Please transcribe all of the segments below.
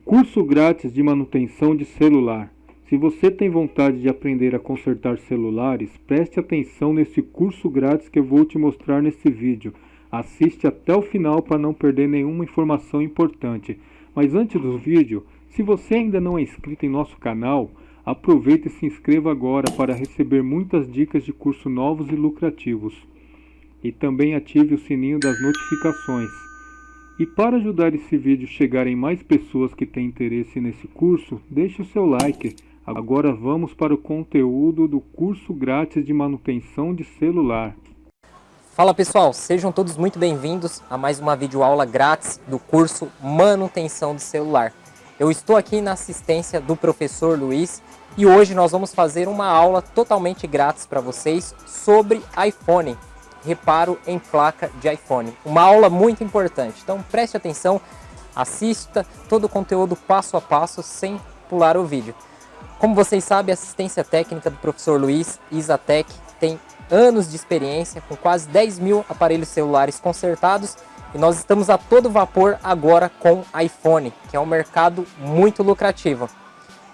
Curso grátis de manutenção de celular. Se você tem vontade de aprender a consertar celulares, preste atenção nesse curso grátis que eu vou te mostrar nesse vídeo. Assiste até o final para não perder nenhuma informação importante. Mas antes do vídeo, se você ainda não é inscrito em nosso canal, aproveite e se inscreva agora para receber muitas dicas de curso novos e lucrativos. E também ative o sininho das notificações. E para ajudar esse vídeo a chegar em mais pessoas que têm interesse nesse curso, deixe o seu like. Agora vamos para o conteúdo do curso grátis de manutenção de celular. Fala pessoal, sejam todos muito bem-vindos a mais uma videoaula grátis do curso Manutenção de Celular. Eu estou aqui na assistência do professor Luiz e hoje nós vamos fazer uma aula totalmente grátis para vocês sobre iPhone. Reparo em placa de iPhone. Uma aula muito importante, então preste atenção, assista todo o conteúdo passo a passo sem pular o vídeo. Como vocês sabem, a assistência técnica do professor Luiz, Isatec, tem anos de experiência, com quase 10 mil aparelhos celulares consertados, e nós estamos a todo vapor agora com iPhone, que é um mercado muito lucrativo.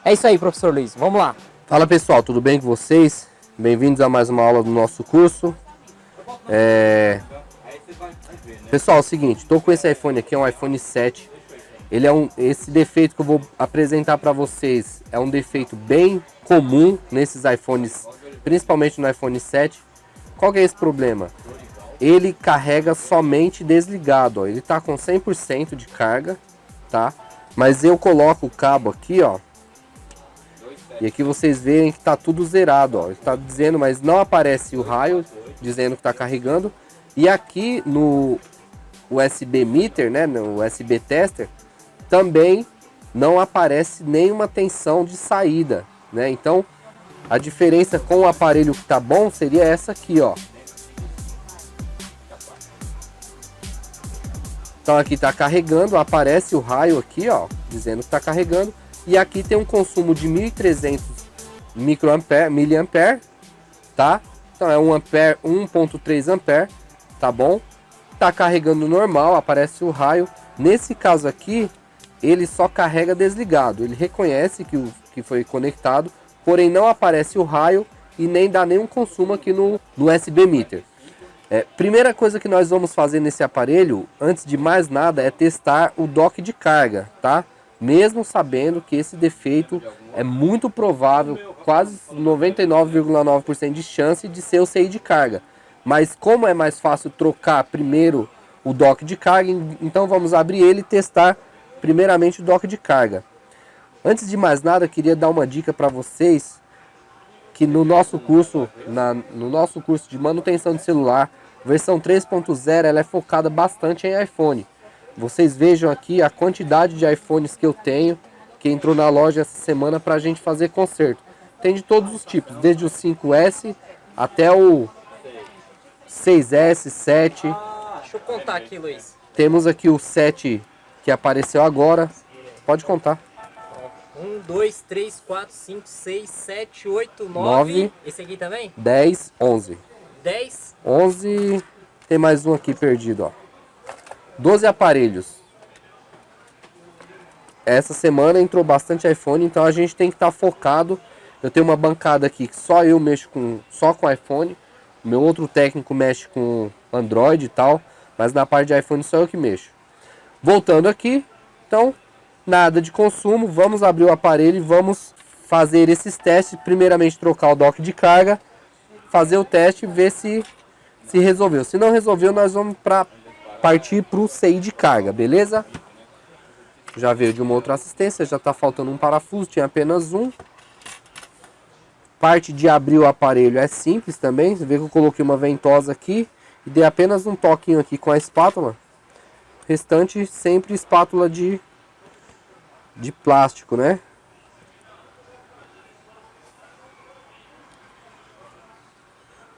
É isso aí, professor Luiz, vamos lá. Fala pessoal, tudo bem com vocês? Bem-vindos a mais uma aula do nosso curso. Pessoal, é o seguinte, estou com esse iPhone aqui, é um iPhone 7. Ele é esse defeito que eu vou apresentar para vocês é um defeito bem comum nesses iPhones, principalmente no iPhone 7. Qual que é esse problema? Ele carrega somente desligado, ó. Ele está com 100% de carga, tá? Mas eu coloco o cabo aqui, ó. E aqui vocês veem que está tudo zerado, ó. Ele está dizendo, mas não aparece o raio dizendo que está carregando. E aqui no USB Meter, né, no USB Tester, também não aparece nenhuma tensão de saída, né? Então, a diferença com o aparelho que está bom seria essa aqui, ó. Então aqui está carregando, aparece o raio aqui, ó, dizendo que está carregando. E aqui tem um consumo de 1.300 miliampere, tá? Então é 1 ampere, 1.3 ampere, tá bom? Tá carregando normal, aparece o raio. Nesse caso aqui, ele só carrega desligado. Ele reconhece que foi conectado, porém não aparece o raio e nem dá nenhum consumo aqui no USB Meter. Primeira coisa que nós vamos fazer nesse aparelho, antes de mais nada, é testar o dock de carga, tá? Mesmo sabendo que esse defeito é muito provável, quase 99,9% de chance de ser o CI de carga. Mas como é mais fácil trocar primeiro o dock de carga, então vamos abrir ele e testar primeiramente o dock de carga. Antes de mais nada, eu queria dar uma dica para vocês, que no nosso curso de manutenção de celular, versão 3.0, ela é focada bastante em iPhone. Vocês vejam aqui a quantidade de iPhones que eu tenho, que entrou na loja essa semana para a gente fazer conserto. Tem de todos os tipos, desde o 5S até o 6S, 7. Deixa eu contar aqui, Luiz. Temos aqui o 7 que apareceu agora. Pode contar. 1, 2, 3, 4, 5, 6, 7, 8, 9. 9. Esse aqui também? 10, 11. 10. 11. Tem mais um aqui perdido, ó. 12 aparelhos. Essa semana entrou bastante iPhone, então a gente tem que estar focado. Eu tenho uma bancada aqui que só eu mexo só com iPhone. Meu outro técnico mexe com Android e tal, mas na parte de iPhone só eu que mexo. Voltando aqui, então, nada de consumo. Vamos abrir o aparelho e vamos fazer esses testes. Primeiramente trocar o dock de carga, fazer o teste e ver se resolveu. Se não resolveu, nós vamos partir para o CI de carga, beleza? Já veio de uma outra assistência, já está faltando um parafuso, tinha apenas um. Parte de abrir o aparelho é simples também. Você vê que eu coloquei uma ventosa aqui e dei apenas um toquinho aqui com a espátula. Restante sempre espátula de plástico, né?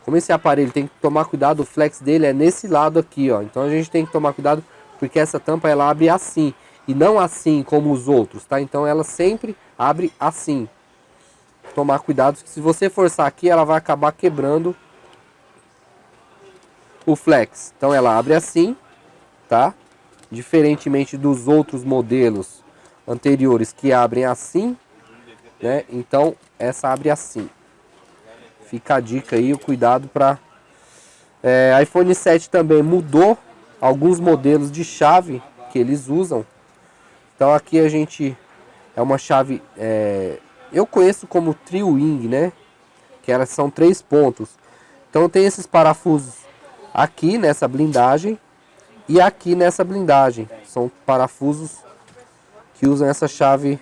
Como esse aparelho tem que tomar cuidado, o flex dele é nesse lado aqui, ó. Então a gente tem que tomar cuidado porque essa tampa ela abre assim e não assim como os outros, tá? Então ela sempre abre assim. Tomar cuidado, que se você forçar aqui, ela vai acabar quebrando o flex. Então ela abre assim, tá? Diferentemente dos outros modelos anteriores que abrem assim, né? Então essa abre assim. Fica a dica aí, o cuidado para... iPhone 7 também mudou alguns modelos de chave que eles usam. Então aqui a gente... é uma chave... eu conheço como Tri-Wing, né? Que elas são 3 pontos. Então tem esses parafusos aqui nessa blindagem e aqui nessa blindagem. São parafusos que usam essa chave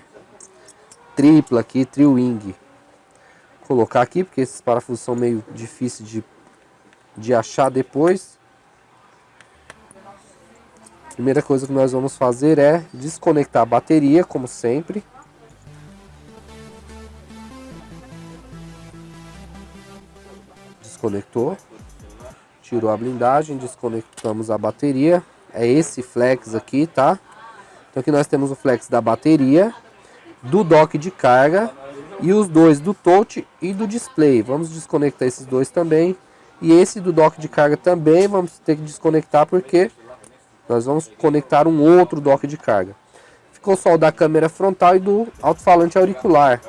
tripla aqui, Tri-Wing. Vou colocar aqui porque esses parafusos são meio difíceis de achar depois. Primeira coisa que nós vamos fazer é desconectar a bateria, como sempre. Desconectou. Tirou a blindagem, desconectamos a bateria. É esse flex aqui, tá? Então aqui nós temos o flex da bateria, do dock de carga e os dois do touch e do display. Vamos desconectar esses dois também. E esse do dock de carga também vamos ter que desconectar porque nós vamos conectar um outro dock de carga. Ficou só o da câmera frontal e do alto-falante auricular.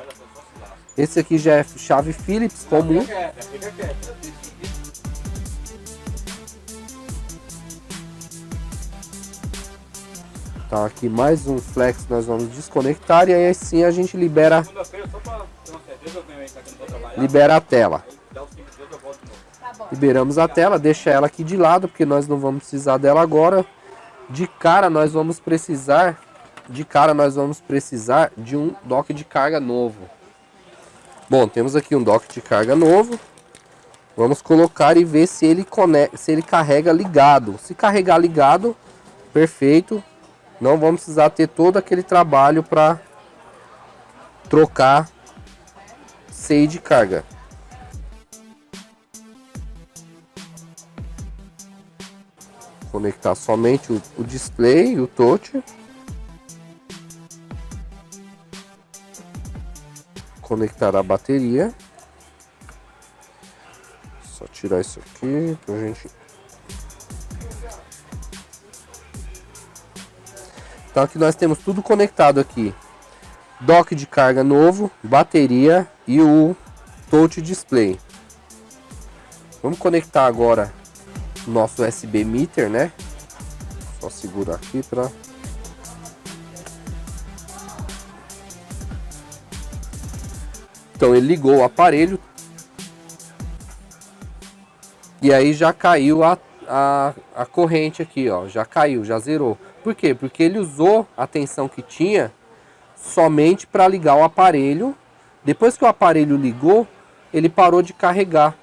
Esse aqui já é chave Phillips comum. Então aqui mais um flex nós vamos desconectar e aí assim a gente libera a tela. Liberamos a tela, deixa ela aqui de lado porque nós não vamos precisar dela agora. De cara nós vamos precisar de um dock de carga novo. Bom, temos aqui um dock de carga novo. Vamos colocar e ver se ele carrega ligado. Se carregar ligado, perfeito. Não vamos precisar ter todo aquele trabalho para trocar CI de carga. Conectar somente o display e o touch. Conectar a bateria. Só tirar isso aqui pra gente. Então aqui nós temos tudo conectado aqui. Dock de carga novo, bateria e o touch display. Vamos conectar agora o nosso USB meter, né? Só segurar aqui para... Então ele ligou o aparelho. E aí já caiu a corrente aqui, ó. Já caiu, já zerou. Por quê? Porque ele usou a tensão que tinha somente para ligar o aparelho. Depois que o aparelho ligou, ele parou de carregar.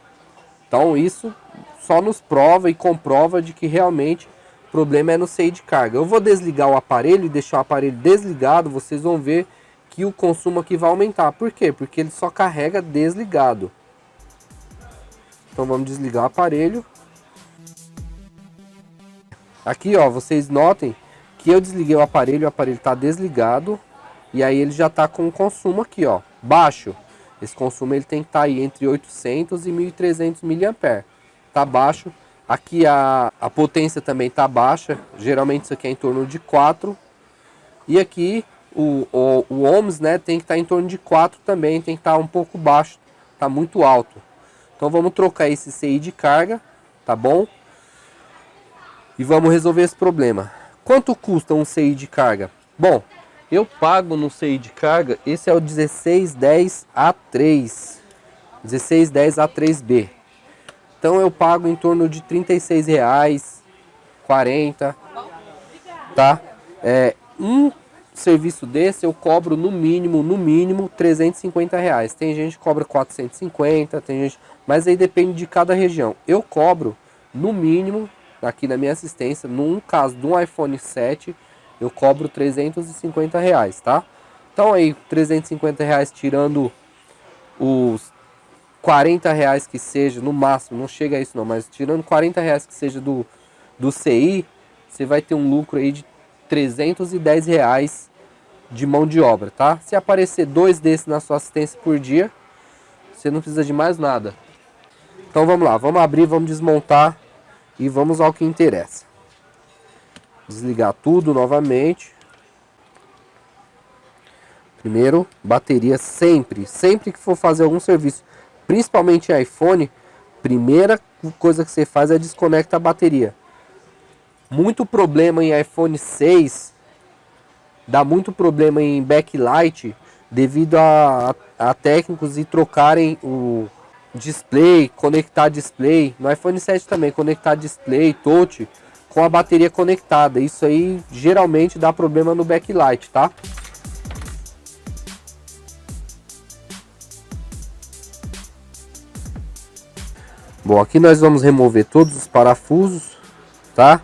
Então isso só nos prova e comprova de que realmente o problema é no CI de carga. Eu vou desligar o aparelho e deixar o aparelho desligado. Vocês vão ver que o consumo aqui vai aumentar. Por quê? Porque ele só carrega desligado. Então vamos desligar o aparelho. Aqui, ó, vocês notem que eu desliguei o aparelho está desligado. E aí ele já está com o consumo aqui, ó, baixo. Esse consumo ele tem que estar aí entre 800 e 1300 mAh. Tá baixo. Aqui a potência também tá baixa. Geralmente isso aqui é em torno de 4. E aqui o ohms, né, tem que estar em torno de 4 também. Tem que estar um pouco baixo. Tá muito alto. Então vamos trocar esse CI de carga, tá bom? E vamos resolver esse problema. Quanto custa um CI de carga? Bom, eu pago no CI de carga, esse é o 1610A3. 1610A3B. Então eu pago em torno de R$36, 40, tá? Um serviço desse eu cobro no mínimo R$350. Tem gente que cobra 450, tem gente, mas aí depende de cada região. Eu cobro no mínimo, aqui na minha assistência, num caso de um iPhone 7, eu cobro R$350, tá? Então aí R$350 tirando os R$40 que seja, no máximo, não chega a isso não, mas tirando R$40 que seja do CI, você vai ter um lucro aí de R$310 de mão de obra, tá? Se aparecer 2 desses na sua assistência por dia, você não precisa de mais nada. Então vamos lá, vamos abrir, vamos desmontar e vamos ao que interessa. Desligar tudo novamente. Primeiro, bateria sempre que for fazer algum serviço, principalmente em iPhone, primeira coisa que você faz é desconectar a bateria. Muito problema em iPhone 6, dá muito problema em backlight devido a técnicos e trocarem o display, conectar display, no iPhone 7 também, conectar display, touch com a bateria conectada. Isso aí geralmente dá problema no backlight, tá? Bom, aqui nós vamos remover todos os parafusos, tá?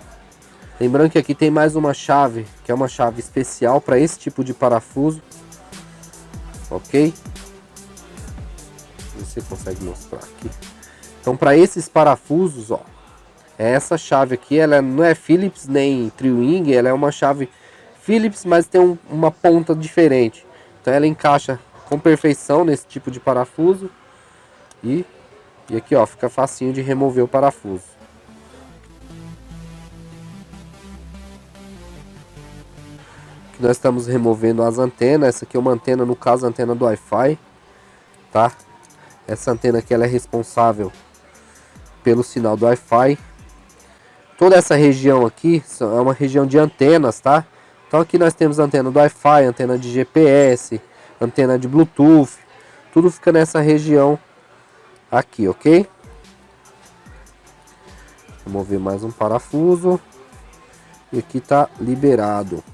Lembrando que aqui tem mais uma chave, que é uma chave especial para esse tipo de parafuso, ok? Você consegue mostrar aqui. Então, para esses parafusos, ó, essa chave aqui, ela não é Phillips nem Tri-Wing, ela é uma chave Phillips, mas tem uma ponta diferente. Então, ela encaixa com perfeição nesse tipo de parafuso e aqui, ó, fica facinho de remover o parafuso. Aqui nós estamos removendo as antenas. Essa aqui é uma antena, no caso, a antena do Wi-Fi, tá? Essa antena aqui, ela é responsável pelo sinal do Wi-Fi. Toda essa região aqui é uma região de antenas, tá? Então aqui nós temos antena do Wi-Fi, antena de GPS, antena de Bluetooth. Tudo fica nessa região aqui, ok? Remover mais um parafuso. E aqui tá liberado.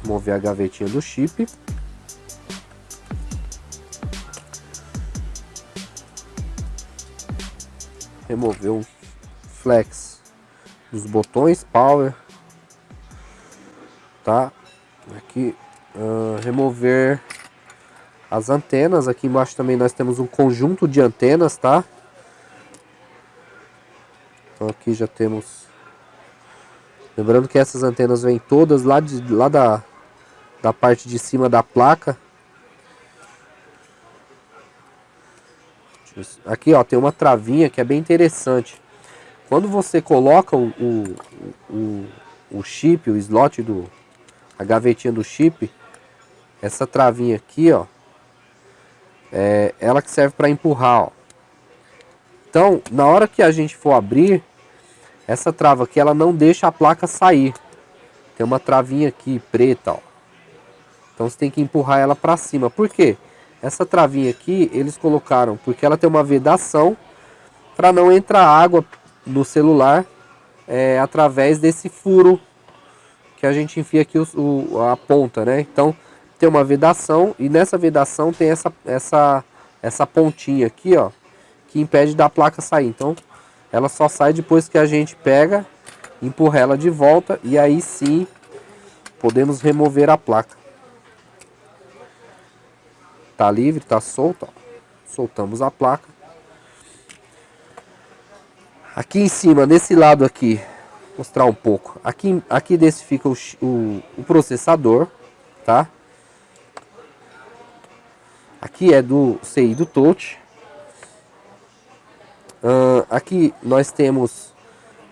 Remover a gavetinha do chip. Remover um flex dos botões power, tá? Aqui remover as antenas. Aqui embaixo também nós temos um conjunto de antenas, tá? Então aqui já temos, lembrando que essas antenas vêm todas lá da parte de cima da placa. Aqui, ó, tem uma travinha que é bem interessante. Quando você coloca o chip, o slot a gavetinha do chip, essa travinha aqui, ó, é ela que serve para empurrar, ó. Então, na hora que a gente for abrir, essa trava aqui, ela não deixa a placa sair. Tem uma travinha aqui preta, ó. Então você tem que empurrar ela para cima. Por quê? Essa travinha aqui eles colocaram porque ela tem uma vedação para não entrar água no celular através desse furo que a gente enfia aqui a ponta, né? Então tem uma vedação e nessa vedação tem essa pontinha aqui, ó, que impede da placa sair. Então ela só sai depois que a gente pega, empurra ela de volta e aí sim podemos remover a placa. Tá livre, tá solto, ó. Soltamos a placa. Aqui em cima, nesse lado aqui, vou mostrar um pouco. Aqui desse fica o processador, tá? Aqui é do CI do touch. Aqui nós temos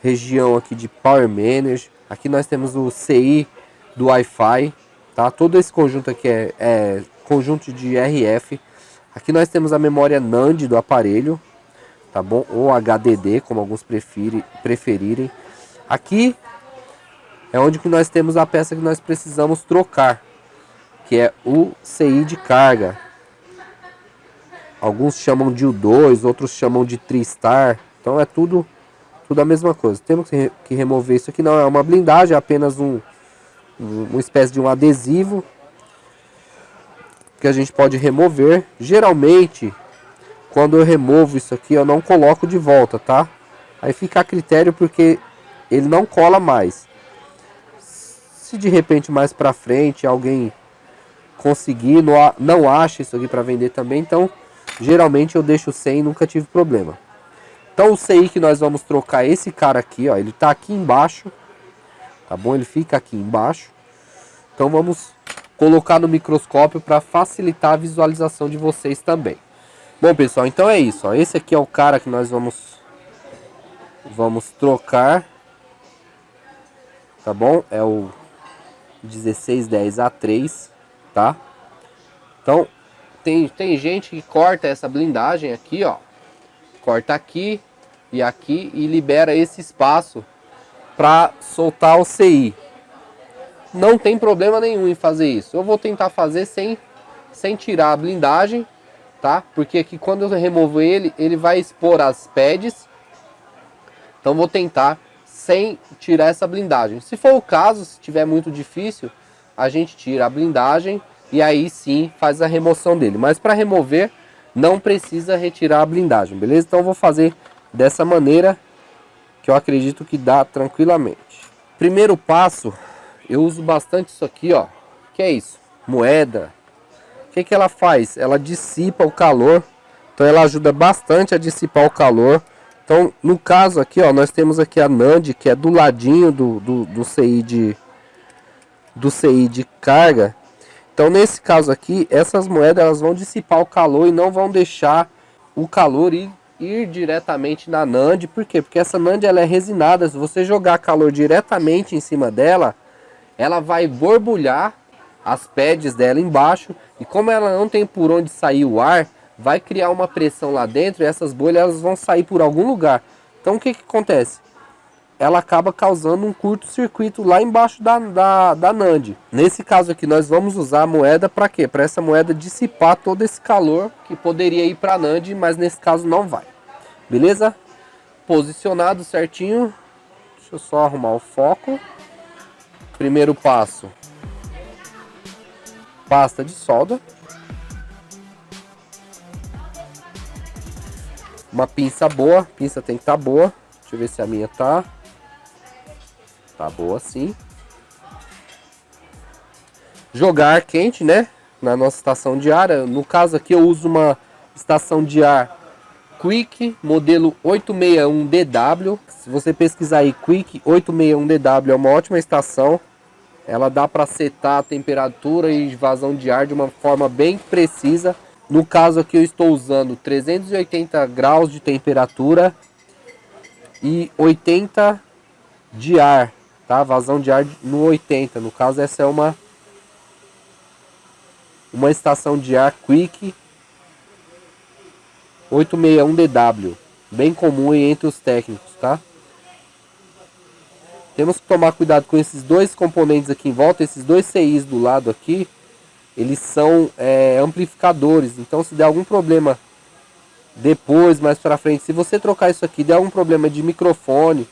região aqui de Power Manager. Aqui nós temos o CI do Wi-Fi, tá? Todo esse conjunto aqui é conjunto de RF. Aqui nós temos a memória NAND do aparelho, tá bom? Ou HDD, como alguns preferirem. Aqui é onde que nós temos a peça que nós precisamos trocar, que é o CI de carga. Alguns chamam de U2, outros chamam de TriStar. Então é tudo a mesma coisa. Temos que remover isso aqui. Não é uma blindagem, é apenas uma espécie de um adesivo que a gente pode remover. Geralmente, quando eu removo isso aqui, eu não coloco de volta, tá? Aí fica a critério porque ele não cola mais. Se de repente mais pra frente alguém conseguir, não acha isso aqui para vender também, então geralmente eu deixo sem, nunca tive problema. Então o CI que nós vamos trocar é esse cara aqui, ó, ele tá aqui embaixo, tá bom? Ele fica aqui embaixo. Então vamos colocar no microscópio para facilitar a visualização de vocês também. Bom, pessoal, então é isso, ó. Esse aqui é o cara que nós vamos trocar. tá bom? É o 1610A3, tá? Então, tem gente que corta essa blindagem aqui, ó. Corta aqui e libera esse espaço para soltar o CI. Não tem problema nenhum em fazer isso. Eu vou tentar fazer sem tirar a blindagem, tá? Porque aqui quando eu removo ele vai expor as pads. Então vou tentar sem tirar essa blindagem. Se for o caso, se tiver muito difícil, a gente tira a blindagem e aí sim faz a remoção dele. Mas para remover não precisa retirar a blindagem, beleza? Então eu vou fazer dessa maneira que eu acredito que dá tranquilamente. Primeiro passo, eu uso bastante isso aqui, ó. Que é isso? Moeda. O que ela faz? Ela dissipa o calor. Então ela ajuda bastante a dissipar o calor. Então no caso aqui, ó, nós temos aqui a NAND, que é do ladinho do CI de carga. Então nesse caso aqui, essas moedas elas vão dissipar o calor e não vão deixar o calor ir diretamente na NAND. Por quê? Porque essa NAND ela é resinada. Se você jogar calor diretamente em cima dela, ela vai borbulhar as pads dela embaixo. E como ela não tem por onde sair o ar, vai criar uma pressão lá dentro e essas bolhas elas vão sair por algum lugar. Então o que acontece? Ela acaba causando um curto-circuito lá embaixo da NAND. Nesse caso aqui nós vamos usar a moeda para quê? Para essa moeda dissipar todo esse calor que poderia ir para a NAND, mas nesse caso não vai. Beleza? Posicionado certinho. Deixa eu só arrumar o foco. Primeiro passo. Pasta de solda. Uma pinça boa. A pinça tem que estar boa. Deixa eu ver se a minha tá. Tá boa sim. Jogar ar quente, né? Na nossa estação de ar. No caso aqui eu uso uma estação de ar Quick, modelo 861DW. Se você pesquisar aí Quick 861DW, é uma ótima estação. Ela dá para setar a temperatura e vazão de ar de uma forma bem precisa. No caso aqui eu estou usando 380 graus de temperatura e 80 de ar, tá? Vazão de ar no 80. No caso essa é uma estação de ar Quick 861DW, bem comum entre os técnicos, tá? Temos que tomar cuidado com esses dois componentes aqui em volta, esses dois CIs do lado aqui, eles são amplificadores, então se der algum problema depois, mais pra frente, se você trocar isso aqui, der algum problema de microfone,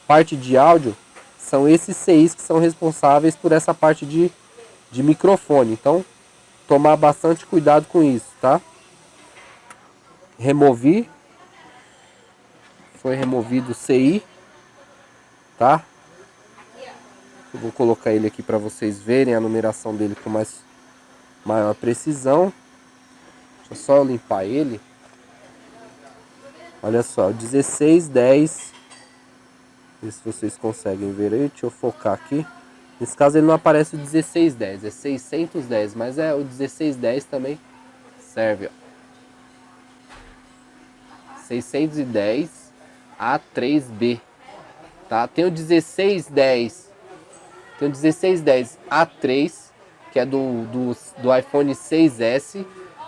parte de áudio, são esses CIs que são responsáveis por essa parte de microfone, então tomar bastante cuidado com isso, tá? Removi, foi removido o CI, tá? Eu vou colocar ele aqui para vocês verem a numeração dele com maior precisão. Deixa só eu limpar ele. Olha só, 1610. Ver se vocês conseguem ver aí. Deixa eu focar aqui. Nesse caso ele não aparece o 1610, é 610, mas o 1610 também serve, ó. 610 A3B, tá? Tem o 1610, tem o 1610 A3, que é do iPhone 6S,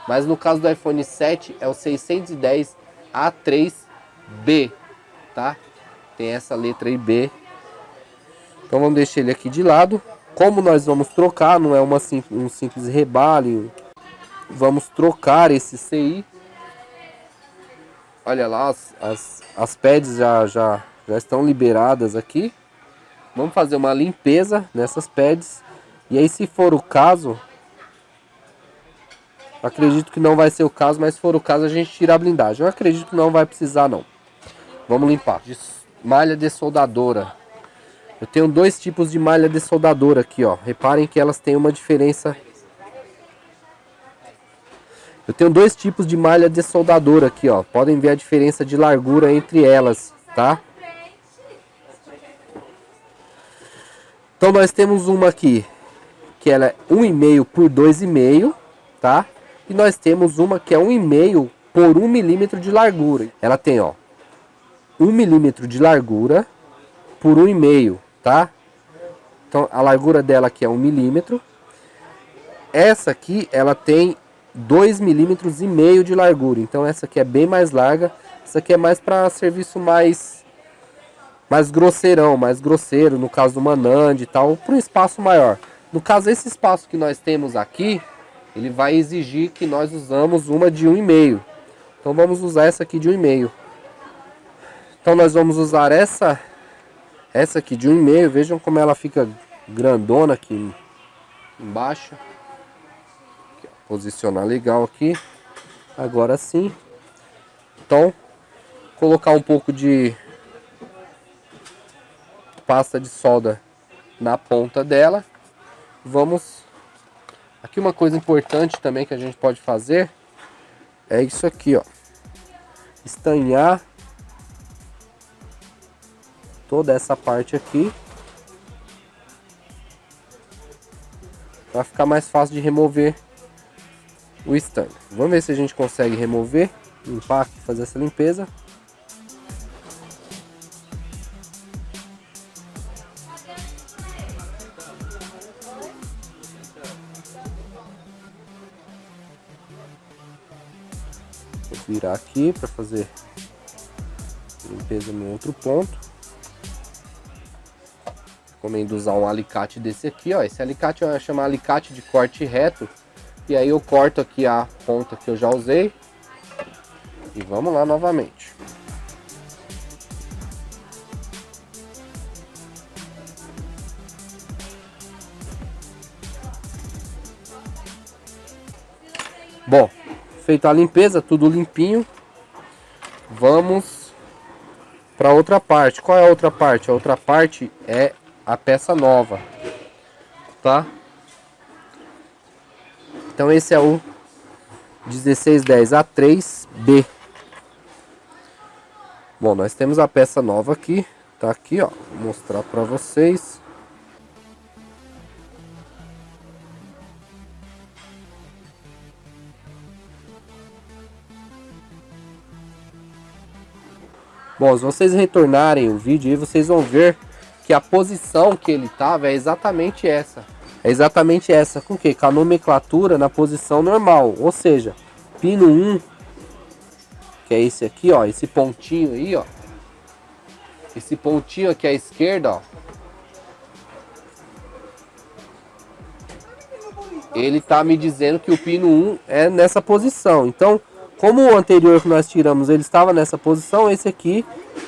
mas no caso do iPhone 7 é o 610 A3B, tá? Tem essa letra aí B. Então vamos deixar ele aqui de lado. Como nós vamos trocar, não é um simples rebalho, vamos trocar esse CI. Olha lá, as pads já estão liberadas aqui. Vamos fazer uma limpeza nessas pads. E aí, se for o caso, acredito que não vai ser o caso, mas se for o caso a gente tira a blindagem. Eu acredito que não vai precisar não. Vamos limpar. Malha dessoldadora. Eu tenho dois tipos de malha dessoldadora aqui, ó. Reparem que elas têm uma diferença. Eu tenho dois tipos de malha dessoldadora aqui, ó. Podem ver a diferença de largura entre elas, tá? Então nós temos uma aqui que ela é 1,5 por 2,5, tá? E nós temos uma que é 1,5 por 1 milímetro de largura. Ela tem, ó, 1 milímetro de largura por 1,5, tá? Então a largura dela aqui é 1 milímetro. Essa aqui ela tem 2,5 milímetros de largura. Então essa aqui é bem mais larga. Essa aqui é mais para serviço mais grosseirão, mais grosseiro, no caso do Manand e tal, para um espaço maior. No caso, esse espaço que nós temos aqui, ele vai exigir que nós usamos uma de 1,5. Então vamos usar essa aqui de 1,5. Então nós vamos usar essa aqui de 1,5. Vejam como ela fica grandona aqui embaixo. Aqui, ó, posicionar legal aqui. Agora sim. Então, colocar um pouco de pasta de solda na ponta dela. Vamos... Aqui uma coisa importante também que a gente pode fazer é isso aqui, ó. Estanhar toda essa parte aqui para ficar mais fácil de remover o estanho. Vamos ver se a gente consegue remover, limpar aqui, fazer essa limpeza. Vou virar aqui para fazer limpeza no outro ponto. Recomendo usar um alicate desse aqui, ó. Esse alicate chama alicate de corte reto. E aí eu corto aqui a ponta que eu já usei. E vamos lá novamente. Bom, feita a limpeza, tudo limpinho. Vamos para outra parte. Qual é a outra parte? A outra parte é a peça nova, tá? Então esse é o 1610 A3B. Bom, nós temos a peça nova aqui, tá aqui, ó, vou mostrar para vocês. Bom, se vocês retornarem o vídeo aí, vocês vão ver que a posição que ele tava é exatamente essa. É exatamente essa. Com que? Com a nomenclatura na posição normal. Ou seja, pino 1, que é esse aqui, ó. Esse pontinho aí, ó. Esse pontinho aqui à esquerda, ó. Ele tá me dizendo que o pino 1 é nessa posição. Então, como o anterior que nós tiramos, ele estava nessa posição, esse aqui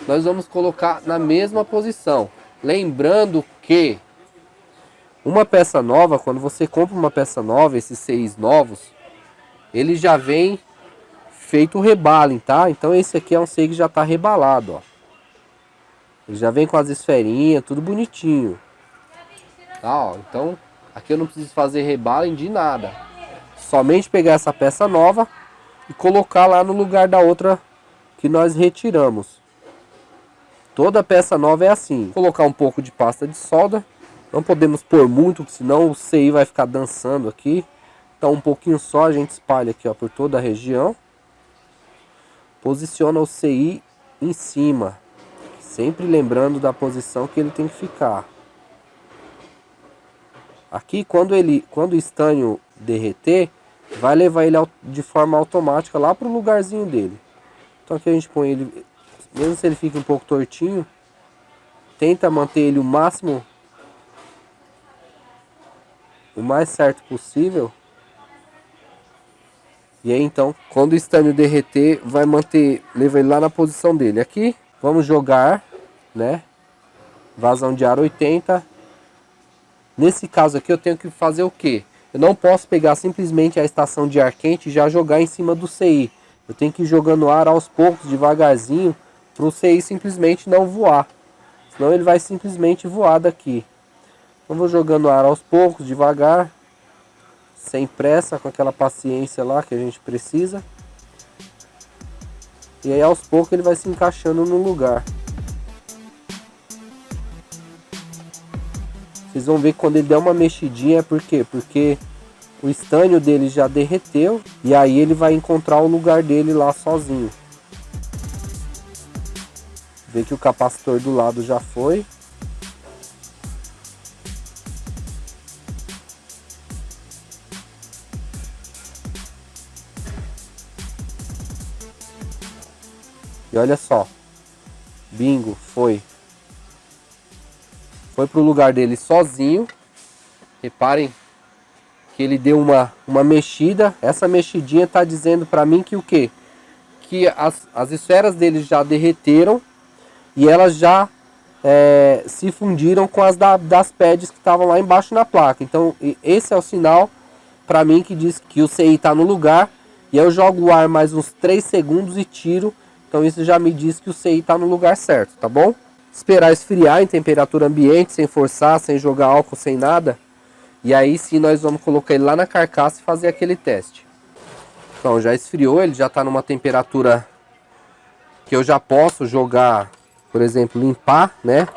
nós vamos colocar na mesma posição. Lembrando que uma peça nova, quando você compra uma peça nova, esses 6 novos, ele já vem feito o rebalem, tá? Então esse aqui é um CI que já está rebalado, ó. Ele já vem com as esferinhas, tudo bonitinho. Tá, ó. Então aqui eu não preciso fazer rebalem de nada. Somente pegar essa peça nova e colocar lá no lugar da outra que nós retiramos. Toda peça nova é assim. Colocar um pouco de pasta de solda. Não podemos pôr muito, senão o CI vai ficar dançando aqui. Então um pouquinho só a gente espalha aqui, ó, por toda a região. Posiciona o CI em cima. Sempre lembrando da posição que ele tem que ficar. Aqui quando o estanho derreter, vai levar ele de forma automática lá para o lugarzinho dele. Então aqui a gente põe ele, mesmo se ele fica um pouco tortinho, tenta manter ele o máximo, o mais certo possível. E aí então, quando o estanho derreter, vai manter, leva ele lá na posição dele. Aqui, vamos jogar, né? Vazão de ar 80. Nesse caso aqui eu tenho que fazer o quê? Eu não posso pegar simplesmente a estação de ar quente e já jogar em cima do CI. Eu tenho que ir jogando ar aos poucos, devagarzinho, para o CI simplesmente não voar. Senão ele vai simplesmente voar daqui. Então vou jogando ar aos poucos, devagar, sem pressa, com aquela paciência lá que a gente precisa. E aí aos poucos ele vai se encaixando no lugar. Vocês vão ver que quando ele der uma mexidinha, por quê? Porque o estanho dele já derreteu e aí ele vai encontrar o lugar dele lá sozinho. Vê que o capacitor do lado já foi. E olha só. Bingo, foi pro lugar dele sozinho. Reparem que ele deu uma mexida. Essa mexidinha tá dizendo para mim que o quê? Que as esferas dele já derreteram e elas já se fundiram com as das pads que estavam lá embaixo na placa. Então esse é o sinal para mim que diz que o CI está no lugar. E eu jogo o ar mais uns 3 segundos e tiro. Então isso já me diz que o CI está no lugar certo, tá bom? Esperar esfriar em temperatura ambiente, sem forçar, sem jogar álcool, sem nada. E aí sim nós vamos colocar ele lá na carcaça e fazer aquele teste. Então já esfriou, ele já está numa temperatura que eu já posso jogar, por exemplo, limpar, né?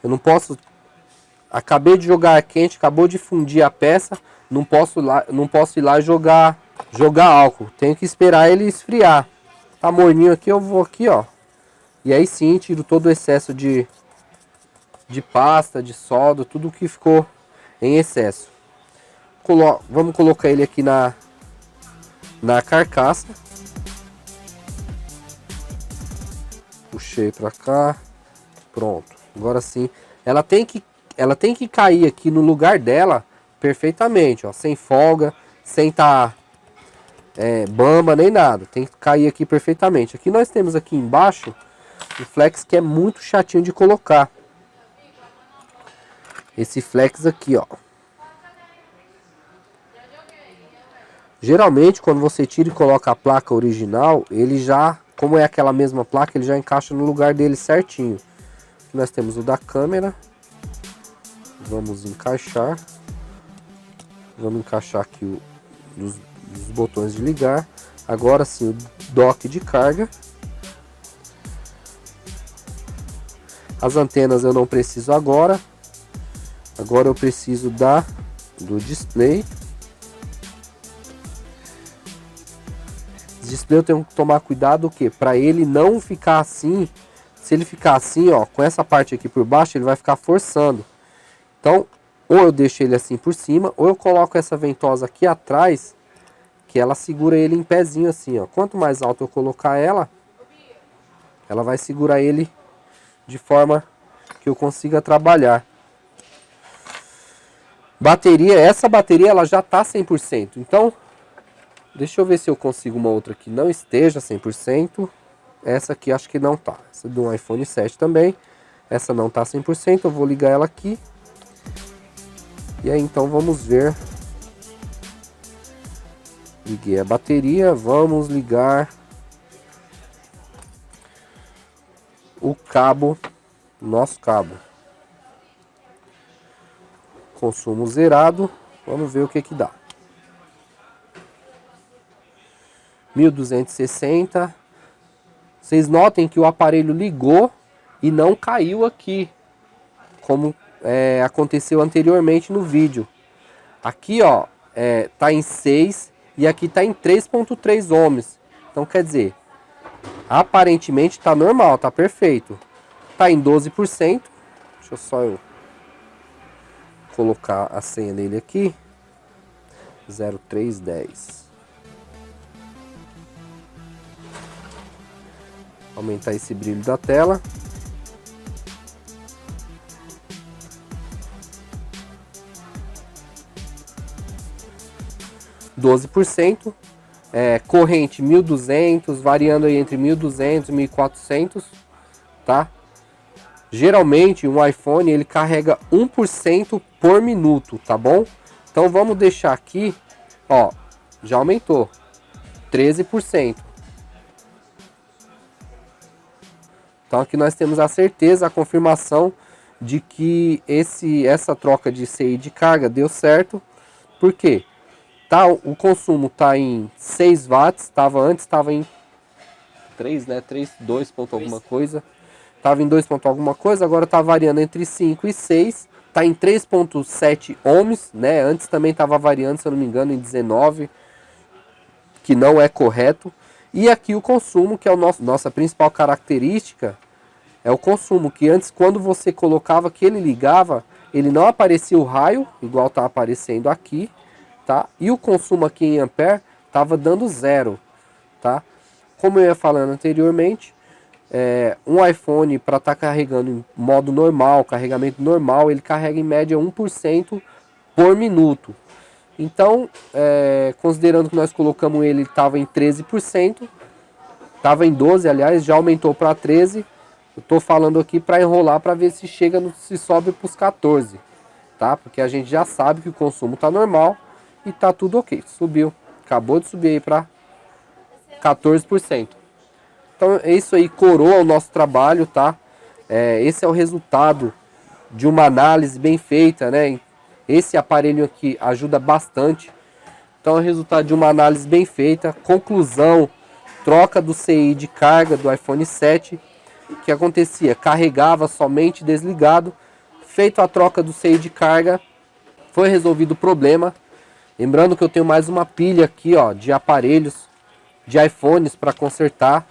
Eu não posso... Acabei de jogar ar quente, acabou de fundir a peça, não posso ir lá jogar álcool. Tenho que esperar ele esfriar. Tá morninho aqui, eu vou aqui, ó. E aí sim, tiro todo o excesso de pasta, de solda, tudo que ficou em excesso. Vamos colocar ele aqui na carcaça. Puxei pra cá. Pronto. Agora sim. Ela tem que cair aqui no lugar dela perfeitamente, ó. Sem folga, sem bamba nem nada. Tem que cair aqui perfeitamente. Aqui nós temos aqui embaixo o flex que é muito chatinho de colocar. Esse flex aqui, ó. Geralmente quando você tira e coloca a placa original, ele já, como é aquela mesma placa, ele já encaixa no lugar dele certinho. Aqui nós temos o da câmera. Vamos encaixar. Vamos encaixar aqui os botões de ligar. Agora sim o dock de carga. As antenas eu não preciso agora. Agora eu preciso do display. O display eu tenho que tomar cuidado o quê? Para ele não ficar assim. Se ele ficar assim, ó, com essa parte aqui por baixo, ele vai ficar forçando. Então, ou eu deixo ele assim por cima, ou eu coloco essa ventosa aqui atrás, que ela segura ele em pezinho assim, ó. Quanto mais alto eu colocar ela vai segurar ele de forma que eu consiga trabalhar. Bateria, essa bateria ela já tá 100%. Então, deixa eu ver se eu consigo uma outra que não esteja 100%. Essa aqui acho que não tá. Essa do iPhone 7 também. Essa não tá 100%, eu vou ligar ela aqui. E aí então vamos ver. Liguei a bateria, vamos ligar o cabo, nosso cabo. Consumo zerado, vamos ver o que dá. 1260. Vocês notem que o aparelho ligou e não caiu aqui, como aconteceu anteriormente no vídeo. Aqui ó, tá em 6 e aqui tá em 3.3 ohms. Então quer dizer, aparentemente tá normal, tá perfeito. Tá em 12%. Deixa eu só colocar a senha dele aqui. 0310. Aumentar esse brilho da tela. Corrente 1200, variando aí entre 1200 e 1400, tá? Geralmente um iPhone ele carrega 1% por minuto, tá bom? Então vamos deixar aqui, ó, já aumentou 13%. Então aqui nós temos a certeza, a confirmação de que essa troca de CI de carga deu certo. Por quê? O consumo está em 6 watts, antes estava em 3, né? 2 ponto alguma coisa. Estava em 2 ponto alguma coisa, agora está variando entre 5 e 6. Está em 3.7 ohms, né? Antes também estava variando, se eu não me engano, em 19, que não é correto. E aqui o consumo, que é nossa principal característica, é o consumo, que antes quando você colocava que ele ligava, ele não aparecia o raio, igual está aparecendo aqui. Tá? E o consumo aqui em ampere estava dando 0, tá? Como eu ia falando anteriormente, um iPhone para estar carregando em modo normal, carregamento normal, ele carrega em média 1% por minuto. Então, considerando que nós colocamos ele estava em 13%, estava em 12%, aliás, já aumentou para 13%. Eu estou falando aqui para enrolar para ver se chega, se sobe para os 14%, tá? Porque a gente já sabe que o consumo está normal e está tudo ok. Subiu, acabou de subir aí para 14%. Então, isso aí coroa o nosso trabalho, tá? Esse é o resultado de uma análise bem feita, né? Esse aparelho aqui ajuda bastante. Então é o resultado de uma análise bem feita. Conclusão, troca do CI de carga do iPhone 7. O que acontecia? Carregava somente desligado. Feito a troca do CI de carga, foi resolvido o problema. Lembrando que eu tenho mais uma pilha aqui, ó, de aparelhos, de iPhones para consertar.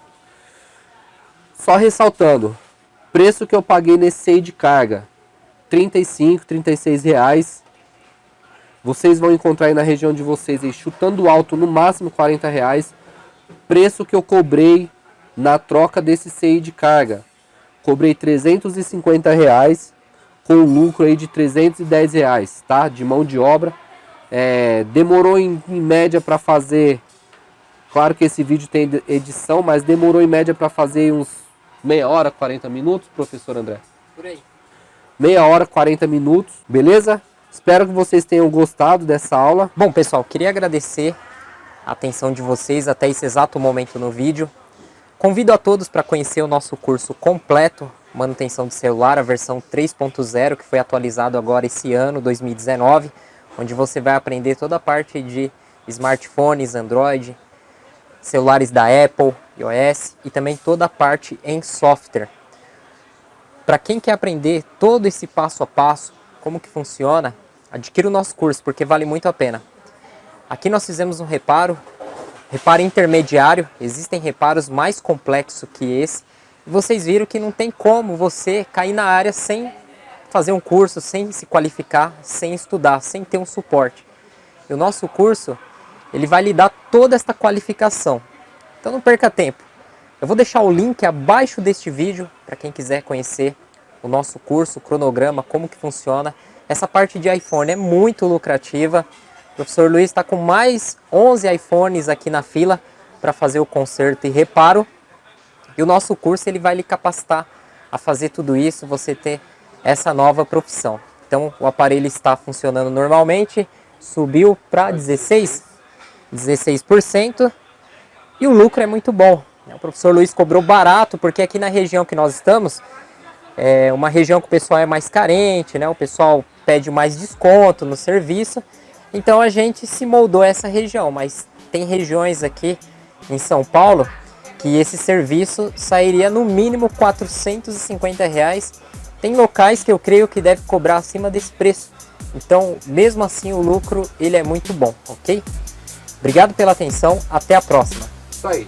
Só ressaltando, preço que eu paguei nesse CI de carga, R$35, R$36. Vocês vão encontrar aí na região de vocês, aí, chutando alto, no máximo R$40. Preço que eu cobrei na troca desse CI de carga. Cobrei R$350, com lucro aí de R$310, tá? De mão de obra. Demorou em média para fazer... Claro que esse vídeo tem edição, mas demorou em média para fazer uns meia hora, 40 minutos, professor André? Por aí. Meia hora, 40 minutos, beleza? Espero que vocês tenham gostado dessa aula. Bom, pessoal, queria agradecer a atenção de vocês até esse exato momento no vídeo. Convido a todos para conhecer o nosso curso completo, manutenção de celular, a versão 3.0, que foi atualizado agora esse ano, 2019, onde você vai aprender toda a parte de smartphones, Android, celulares da Apple, iOS e também toda a parte em software. Para quem quer aprender todo esse passo a passo, como que funciona, adquira o nosso curso, porque vale muito a pena. Aqui nós fizemos um reparo intermediário, existem reparos mais complexos que esse. E vocês viram que não tem como você cair na área sem fazer um curso, sem se qualificar, sem estudar, sem ter um suporte. E o nosso curso, ele vai lhe dar toda esta qualificação. Então não perca tempo. Eu vou deixar o link abaixo deste vídeo para quem quiser conhecer o nosso curso, o cronograma, como que funciona. Essa parte de iPhone é muito lucrativa. O professor Luiz está com mais 11 iPhones aqui na fila para fazer o conserto e reparo. E o nosso curso ele vai lhe capacitar a fazer tudo isso, você ter essa nova profissão. Então o aparelho está funcionando normalmente, subiu para 16%. E o lucro é muito bom. O professor Luiz cobrou barato, porque aqui na região que nós estamos, é uma região que o pessoal é mais carente, né? O pessoal pede mais desconto no serviço. Então a gente se moldou a essa região, mas tem regiões aqui em São Paulo que esse serviço sairia no mínimo R$450. Tem locais que eu creio que deve cobrar acima desse preço. Então, mesmo assim, o lucro ele é muito bom, ok? Obrigado pela atenção, até a próxima. Isso aí.